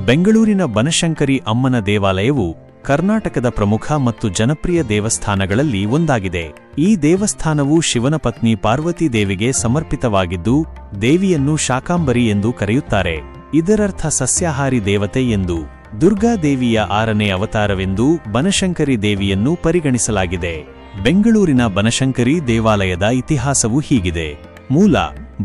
ಬೆಂಗಳೂರಿನ ಬನಶಂಕರಿ ಅಮ್ಮನ ದೇವಾಲಯವು ಕರ್ನಾಟಕದ ಪ್ರಮುಖ ಮತ್ತು ಜನಪ್ರಿಯ ದೇವಸ್ಥಾನಗಳಲ್ಲಿ ಒಂದಾಗಿದೆ. ಈ ದೇವಸ್ಥಾನವು ಶಿವನ ಪತ್ನಿ ಪಾರ್ವತಿ ದೇವಿಗೆ ಸಮರ್ಪಿತವಾಗಿದ್ದು, ದೇವಿಯನ್ನು ಶಾಕಾಂಬರಿ ಎಂದು ಕರೆಯುತ್ತಾರೆ. ಇದರರ್ಥ ಸಸ್ಯಾಹಾರಿ ದೇವತೆ ಎಂದು. ದುರ್ಗಾದೇವಿಯ 6ನೇ ಅವತಾರವೆಂದು ಬನಶಂಕರಿ ದೇವಿಯನ್ನು ಪರಿಗಣಿಸಲಾಗಿದೆ. ಬೆಂಗಳೂರಿನ ಬನಶಂಕರಿ ದೇವಾಲಯದ ಇತಿಹಾಸವು ಹೀಗಿದೆ. ಮೂಲ: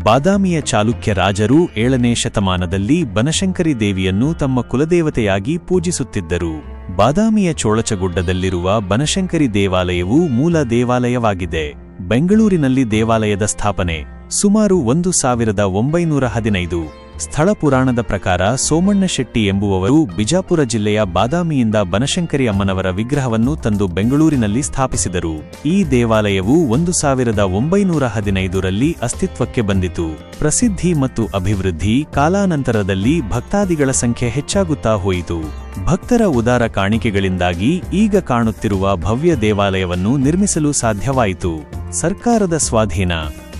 ಬಾದಾಮಿಯ ಚಾಲುಕ್ಯ ರಾಜರು 7ನೇ ಶತಮಾನದಲ್ಲಿ ಬನಶಂಕರಿ ದೇವಿಯನ್ನು ತಮ್ಮ ಕುಲದೇವತೆಯಾಗಿ ಪೂಜಿಸುತ್ತಿದ್ದರು. ಬಾದಾಮಿಯ ಚೋಳಚಗುಡ್ಡದಲ್ಲಿರುವ ಬನಶಂಕರಿ ದೇವಾಲಯವು ಮೂಲ ದೇವಾಲಯವಾಗಿದೆ. ಬೆಂಗಳೂರಿನಲ್ಲಿ ದೇವಾಲಯದ ಸ್ಥಾಪನೆ ಸುಮಾರು 1915. ಸ್ಥಳ ಪುರಾಣದ ಪ್ರಕಾರ ಸೋಮಣ್ಣ ಶೆಟ್ಟಿ ಎಂಬುವವರು ಬಿಜಾಪುರ ಜಿಲ್ಲೆಯ ಬಾದಾಮಿಯಿಂದ ಬನಶಂಕರಿ ಅಮ್ಮನವರ ವಿಗ್ರಹವನ್ನು ತಂದು ಬೆಂಗಳೂರಿನಲ್ಲಿ ಸ್ಥಾಪಿಸಿದರು. ಈ ದೇವಾಲಯವು 1915ರಲ್ಲಿ ಅಸ್ತಿತ್ವಕ್ಕೆ ಬಂದಿತು. ಪ್ರಸಿದ್ಧಿ ಮತ್ತು ಅಭಿವೃದ್ಧಿ ಕಾಲಾನಂತರದಲ್ಲಿ ಭಕ್ತಾದಿಗಳ ಸಂಖ್ಯೆ ಹೆಚ್ಚಾಗುತ್ತಾ ಹೋಯಿತು. ಭಕ್ತರ ಉದಾರ ಕಾಣಿಕೆಗಳಿಂದಾಗಿ ಈಗ ಕಾಣುತ್ತಿರುವ ಭವ್ಯ ದೇವಾಲಯವನ್ನು ನಿರ್ಮಿಸಲು ಸಾಧ್ಯವಾಯಿತು. ಸರ್ಕಾರದ ಸ್ವಾಧೀನ: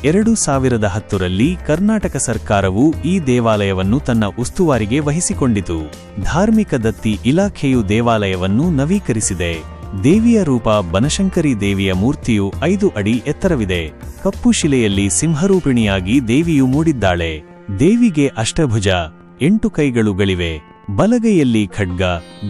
2010ರಲ್ಲಿ ಕರ್ನಾಟಕ ಸರ್ಕಾರವು ಈ ದೇವಾಲಯವನ್ನು ತನ್ನ ಉಸ್ತುವಾರಿಗೆ ವಹಿಸಿಕೊಂಡಿತು. ಧಾರ್ಮಿಕ ದತ್ತಿ ಇಲಾಖೆಯು ದೇವಾಲಯವನ್ನು ನವೀಕರಿಸಿದೆ. ದೇವಿಯ ರೂಪ: ಬನಶಂಕರಿ ದೇವಿಯ ಮೂರ್ತಿಯು 5 ಅಡಿ ಎತ್ತರವಿದೆ. ಕಪ್ಪು ಶಿಲೆಯಲ್ಲಿ ಸಿಂಹರೂಪಿಣಿಯಾಗಿ ದೇವಿಯು ಮೂಡಿದ್ದಾಳೆ. ದೇವಿಗೆ ಅಷ್ಟಭುಜ, 8 ಕೈಗಳುಗಳಿವೆ. ಬಲಗೈಯಲ್ಲಿ ಖಡ್ಗ,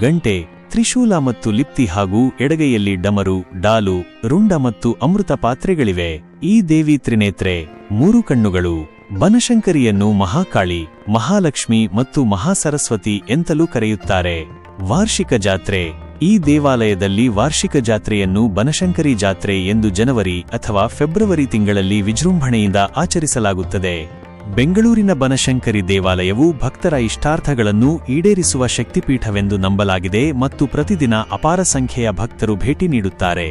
ಗಂಟೆ, ತ್ರಿಶೂಲ ಮತ್ತು ಲಿಪ್ತಿ ಹಾಗೂ ಎಡಗೈಯಲ್ಲಿ ಡಮರು, ಡಾಲು, ರುಂಡ ಮತ್ತು ಅಮೃತ ಪಾತ್ರೆಗಳಿವೆ. ಈ ದೇವಿ ತ್ರಿನೇತ್ರೆ, 3 ಕಣ್ಣುಗಳು. ಬನಶಂಕರಿಯನ್ನು ಮಹಾಕಾಳಿ, ಮಹಾಲಕ್ಷ್ಮಿ ಮತ್ತು ಮಹಾಸರಸ್ವತಿ ಎಂತಲೂ ಕರೆಯುತ್ತಾರೆ. ವಾರ್ಷಿಕ ಜಾತ್ರೆ: ಈ ದೇವಾಲಯದಲ್ಲಿ ವಾರ್ಷಿಕ ಜಾತ್ರೆಯನ್ನು ಬನಶಂಕರಿ ಜಾತ್ರೆ ಎಂದು ಜನವರಿ ಅಥವಾ ಫೆಬ್ರವರಿ ತಿಂಗಳಲ್ಲಿ ವಿಜೃಂಭಣೆಯಿಂದ ಆಚರಿಸಲಾಗುತ್ತದೆ. ಬೆಂಗಳೂರಿನ ಬನಶಂಕರಿ ದೇವಾಲಯವು ಭಕ್ತರ ಇಷ್ಟಾರ್ಥಗಳನ್ನು ಈಡೇರಿಸುವ ಶಕ್ತಿಪೀಠವೆಂದು ನಂಬಲಾಗಿದೆ ಮತ್ತು ಪ್ರತಿದಿನ ಅಪಾರ ಸಂಖ್ಯೆಯ ಭಕ್ತರು ಭೇಟಿ ನೀಡುತ್ತಾರೆ.